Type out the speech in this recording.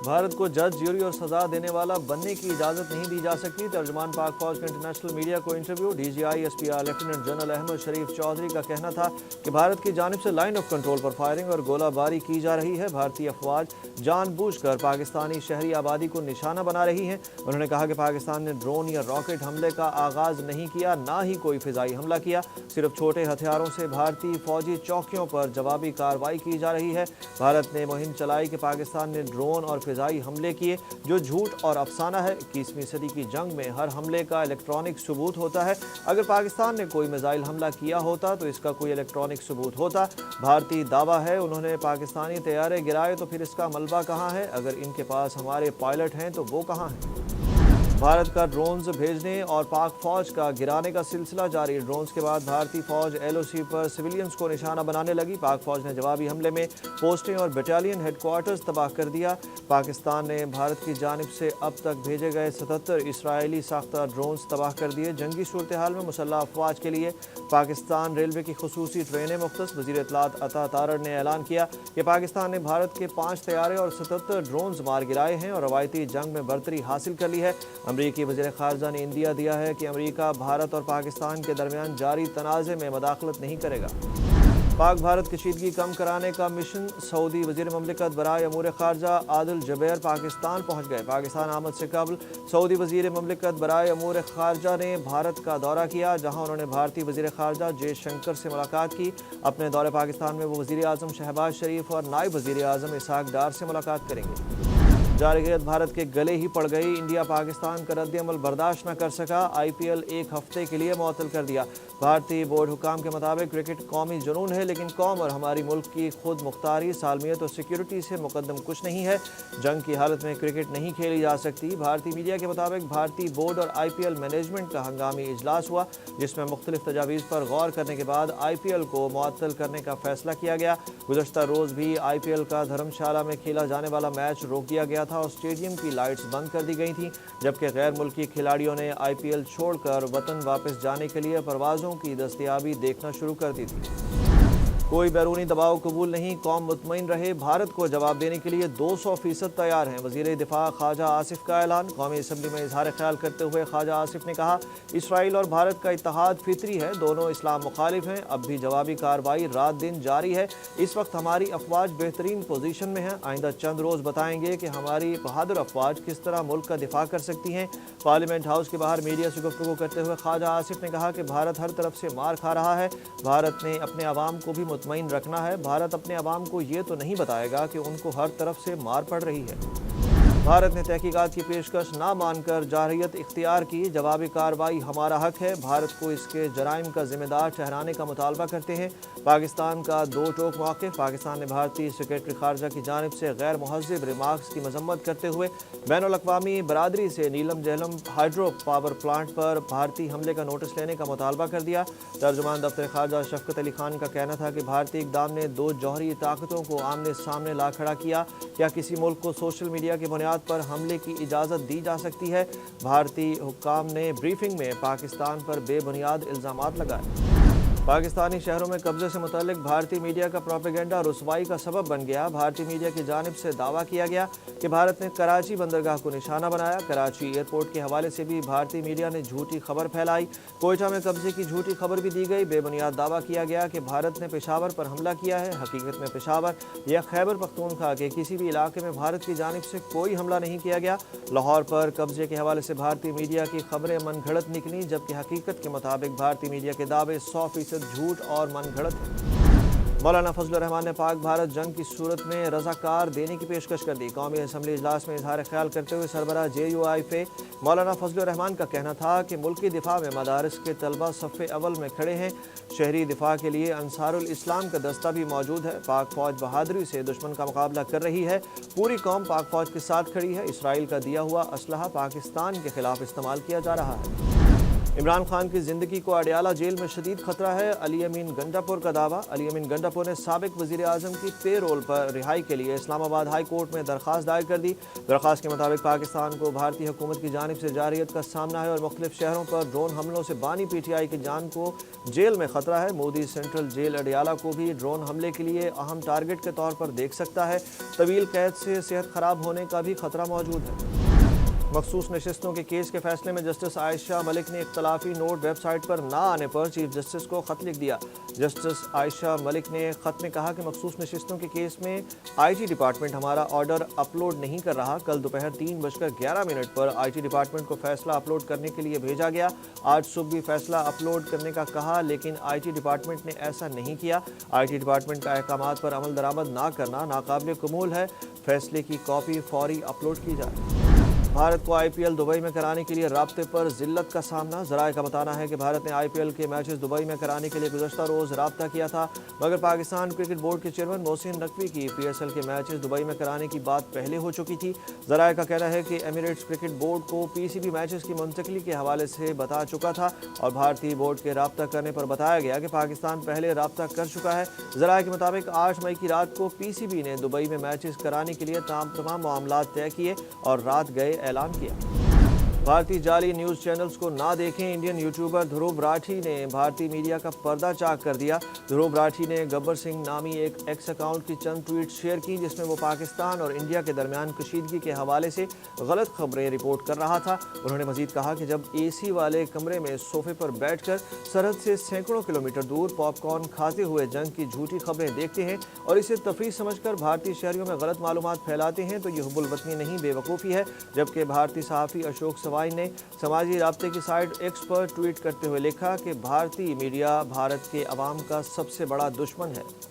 भारत को जज, ज्यूरी और सजा देने वाला बनने की इजाज़त नहीं दी जा सकती। तर्जुमान पाक फौज का इंटरनेशनल मीडिया को interview. DGI SPR lieutenant general Ahmed Sharif Chaudhry का कहना था कि भारत की जानिब से लाइन ऑफ कंट्रोल पर फायरिंग और गोलाबारी की जा रही है। भारतीय अफवाज जानबूझकर पाकिस्तानी शहरी आबादी को निशाना बना रही हैं। उन्होंने कहा कि पाकिस्तान ने ड्रोन या रॉकेट हमले का आगाज़ नहीं किया, ना ही कोई फ़िज़ाई हमला किया। सिर्फ छोटे हथियारों से भारतीय फौजी चौकियों पर जवाबी कार्रवाई की जा रही है। भारत ने मुहिम चलाई कि पाकिस्तान ने ड्रोन और फ़िज़ाई हमले किए, जो झूठ और अफसाना है। 21वीं सदी की जंग में हर हमले का इलेक्ट्रॉनिक सबूत होता है। अगर पाकिस्तान ने कोई मिसाइल हमला किया होता तो इसका कोई इलेक्ट्रॉनिक सबूत होता। भारतीय दावा है उन्होंने पाकिस्तानी तैयारे गिराए, तो फिर इसका मलबा कहाँ है? अगर इनके पास हमारे पायलट हैं तो वो कहाँ हैं? भारत का ड्रोन्स भेजने और पाक फौज का गिराने का सिलसिला जारी। ड्रोन्स के बाद भारतीय फौज LOC पर सिविलियंस को निशाना बनाने लगी। पाक फौज ने जवाबी हमले में पोस्टें और बटालियन हेडक्वार्टर्स तबाह कर दिया। पाकिस्तान ने भारत की जानिब से अब तक भेजे गए 77 इसराइली साख्ता ड्रोन्स तबाह कर दिए। जंगी सूरत हाल में मुसल्लह अफवाज के लिए पाकिस्तान रेलवे की खुसूसी ट्रेनें मुख्तस। वज़ीर इत्तलात अता तारड़ ने ऐलान किया कि पाकिस्तान ने भारत के 5 तैयारे और 77 ड्रोन्स मार गिराए हैं और रवायती जंग में बरतरी हासिल कर ली है। अमरीकी वज़ीर ख़ारजा ने इंदिया दिया है कि अमरीका भारत और पाकिस्तान के दरमियान जारी तनाज़े में मदाखलत नहीं करेगा। पाक भारत कशीदगी कम कराने का मिशन। सऊदी वज़ीर ममलिकत बराए अमूर ख़ारजा आदिल जबैर पाकिस्तान पहुँच गए। पाकिस्तान आमद से कबल सऊदी वज़ीर ममलिकत बराए अमूर ख़ारजा ने भारत का दौरा किया, जहाँ उन्होंने भारतीय वज़ीर ख़ारजा जयशंकर से मुलाकात की। अपने दौरे पाकिस्तान में वो वज़ीर आज़म शहबाज शरीफ और नायब वज़ीर आज़म इसहाक डार से मुलाकात करेंगे। जारहियत भारत के गले ही पड़ गई। इंडिया पाकिस्तान का रद्द-ए-अमल बर्दाश्त न कर सका। IPL 1 हफ्ते के लिए मुअत्तल कर दिया। भारतीय बोर्ड हुकाम के मुताबिक क्रिकेट कौमी जुनून है, लेकिन कौम और हमारी मुल्क की खुद मुख्तारी, सालमियत और सिक्योरिटी से मुकद्दम कुछ नहीं है। जंग की हालत में क्रिकेट नहीं खेली जा सकती। भारतीय मीडिया के मुताबिक भारतीय बोर्ड और IPL मैनेजमेंट का हंगामी इजलास हुआ, जिसमें मुख्तलिफ तजावीज़ पर गौर करने के बाद IPL को मुअत्तल करने का फैसला किया गया। गुज़श्ता रोज़ भी IPL का धर्मशाला में खेला जाने वाला मैच रोक दिया गया था और स्टेडियम की लाइट्स बंद कर दी गई थीं, जबकि गैर मुल्की खिलाड़ियों ने IPL छोड़कर वतन वापस जाने के लिए परवाज़ों की दस्तयाबी देखना शुरू कर दी थी। कोई बैरूनी दबाव कबूल नहीं, कौम मुतमईन रहे। भारत को जवाब देने के लिए 200% तैयार हैं। वज़ीर दिफा ख्वाजा आसिफ का ऐलान। कौमी असम्बली में इजहार ख्याल करते हुए ख्वाजा आसिफ ने कहा, इसराइल और भारत का इत्तेहाद फितरी है, दोनों इस्लाम मुखालिफ हैं। अब भी जवाबी कार्रवाई रात दिन जारी है। इस वक्त हमारी अफवाज बेहतरीन पोजीशन में है। आइंदा चंद रोज़ बताएंगे कि हमारी बहादुर अफवाज किस तरह मुल्क का दिफा कर सकती हैं। पार्लियामेंट हाउस के बाहर मीडिया से गुफ्तगू करते हुए ख्वाजा आसिफ ने कहा कि भारत हर तरफ से मार खा रहा है। भारत ने अपने अवाम को भी मुतमईन रखना है। भारत अपने अवाम को ये तो नहीं बताएगा कि उनको हर तरफ से मार पड़ रही है। भारत ने तहकीकात की पेशकश ना मानकर जारहियत इख्तियार की। जवाबी कार्रवाई हमारा हक है। भारत को इसके जराइम का जिम्मेदार ठहराने का मुतालबा करते हैं। पाकिस्तान का दो टोक मौक़िफ़। पाकिस्तान ने भारतीय सेक्रेटरी ख़ारजा की जानिब से गैर मुहज़्ज़िब रिमार्क्स की मजम्मत करते हुए बैनुल-अक़वामी बरादरी से नीलम जहलम हाइड्रो पावर प्लांट पर भारतीय हमले का नोटिस लेने का मुतालबा कर दिया। तर्जुमान दफ्तर ख़ारजा शफ़क़त अली खान का कहना था कि भारतीय इक़दाम ने 2 जौहरी ताकतों को आमने सामने ला खड़ा किया। क्या किसी मुल्क को सोशल मीडिया की बुनियाद पर हमले की इजाज़त दी जा सकती है? भारतीय हुक्काम ने ब्रीफिंग में पाकिस्तान पर बेबुनियाद इल्ज़ामात लगाए। पाकिस्तानी शहरों में कब्जे से मुतल्लिक भारतीय मीडिया का प्रोपेगेंडा रुसवाई का सबब बन गया। भारतीय मीडिया की जानिब से दावा किया गया कि भारत ने कराची बंदरगाह को निशाना बनाया। कराची एयरपोर्ट के हवाले से भी भारतीय मीडिया ने झूठी खबर फैलाई। कोयटा में कब्जे की झूठी खबर भी दी गई। बेबुनियाद दावा किया गया कि भारत ने पेशावर पर हमला किया है। हकीकत में पेशावर या खैबर पख्तूनख्वा के किसी भी इलाके में भारत की जानिब से कोई हमला नहीं किया गया। लाहौर पर कब्जे के हवाले से भारतीय मीडिया की खबरें मनगढ़ंत निकली, जबकि हकीकत के मुताबिक भारतीय मीडिया के दावे 100% झूठ और मनगढ़ंत है। मौलाना फजलुर रहमान ने पाक भारत जंग की सूरत में रज़ाकार देने की पेशकश कर दी। कौमी असम्बली इजलास में इजहार ख्याल करते हुए सरबराह JUIF मौलाना फजलुर रहमान का कहना था कि मुल्की दिफा में मदारिस के तलबा सफ़े अव्वल में खड़े हैं। शहरी दिफा के लिए अंसारुल इस्लाम का दस्ता भी मौजूद है। पाक फौज बहादुरी से दुश्मन का मुकाबला कर रही है। पूरी कौम पाक फौज के साथ खड़ी है। इसराइल का दिया हुआ असलहा पाकिस्तान के खिलाफ इस्तेमाल किया जा रहा है। عمران خان کی زندگی کو اڈیالہ جیل میں شدید خطرہ ہے، علی امین گنڈاپور کا دعویٰ۔ علی امین گنڈاپور نے سابق وزیر اعظم کی پے رول پر رہائی کے لیے اسلام آباد ہائی کورٹ میں درخواست دائر کر دی۔ درخواست کے مطابق پاکستان کو بھارتی حکومت کی جانب سے جارحیت کا سامنا ہے اور مختلف شہروں پر ڈرون حملوں سے بانی پی ٹی آئی کی جان کو جیل میں خطرہ ہے۔ مودی سینٹرل جیل اڈیالہ کو بھی ڈرون حملے کے لیے اہم ٹارگٹ کے طور پر دیکھ سکتا ہے۔ طویل قید سے صحت خراب ہونے کا بھی خطرہ موجود ہے۔ مخصوص نشستوں کے کیس کے فیصلے میں جسٹس عائشہ ملک نے اختلافی نوٹ ویب سائٹ پر نہ آنے پر چیف جسٹس کو خط لکھ دیا۔ جسٹس عائشہ ملک نے خط میں کہا کہ مخصوص نشستوں کے کیس میں آئی ٹی ڈپارٹمنٹ ہمارا آرڈر اپلوڈ نہیں کر رہا۔ کل دوپہر 3:11 پر آئی ٹی ڈپارٹمنٹ کو فیصلہ اپلوڈ کرنے کے لیے بھیجا گیا۔ آج صبح بھی فیصلہ اپلوڈ کرنے کا کہا لیکن آئی ٹی ڈپارٹمنٹ نے ایسا نہیں کیا۔ آئی ٹی ڈپارٹمنٹ کا احکامات پر عمل درآمد نہ کرنا ناقابل قبول ہے۔ فیصلے کی کاپی فوری اپلوڈ کی جائے۔ بھارت کو آئی پی ایل دبئی میں کرانے کے لیے رابطے پر ذلت کا سامنا۔ ذرائع کا بتانا ہے کہ بھارت نے آئی پی ایل کے میچز دبئی میں کرانے کے لیے گزشتہ روز رابطہ کیا تھا، مگر پاکستان کرکٹ بورڈ کے چیئرمین محسن نقوی کی پی ایس ایل کے میچز دبئی میں کرانے کی بات پہلے ہو چکی تھی۔ ذرائع کا کہنا ہے کہ ایمریٹس کرکٹ بورڈ کو پی سی بی میچز کی منتقلی کے حوالے سے بتا چکا تھا اور بھارتی بورڈ کے رابطہ کرنے پر بتایا گیا کہ پاکستان پہلے رابطہ کر چکا ہے۔ ذرائع کے مطابق 8 مئی کی رات کو پی سی بی نے دبئی میں میچز کرانے کے لیے تمام معاملات طے کیے اور رات گئے اعلان کیا۔ بھارتی جعلی نیوز چینلز کو نہ دیکھیں، انڈین یوٹیوبر دھروب راٹھی نے بھارتی میڈیا کا پردہ چاک کر دیا۔ دھروب راٹھی نے گبر سنگھ نامی ایک ایکس اکاؤنٹ کی چند ٹویٹ شیئر کی جس میں وہ پاکستان اور انڈیا کے درمیان کشیدگی کے حوالے سے غلط خبریں رپورٹ کر رہا تھا۔ انہوں نے مزید کہا کہ جب اے سی والے کمرے میں صوفے پر بیٹھ کر سرحد سے سینکڑوں کلومیٹر دور پاپ کارن کھاتے ہوئے جنگ کی جھوٹی خبریں دیکھتے ہیں اور اسے تفریح سمجھ کر بھارتی شہریوں میں غلط معلومات پھیلاتے ہیں تو یہ حب الوطنی نہیں بے وقوفی ہے۔ جبکہ بھارتی صحافی اشوک سوائی نے سماجی رابطے کی سائٹ ایکس پر ٹویٹ کرتے ہوئے لکھا کہ بھارتی میڈیا بھارت کے عوام کا سب سے بڑا دشمن ہے۔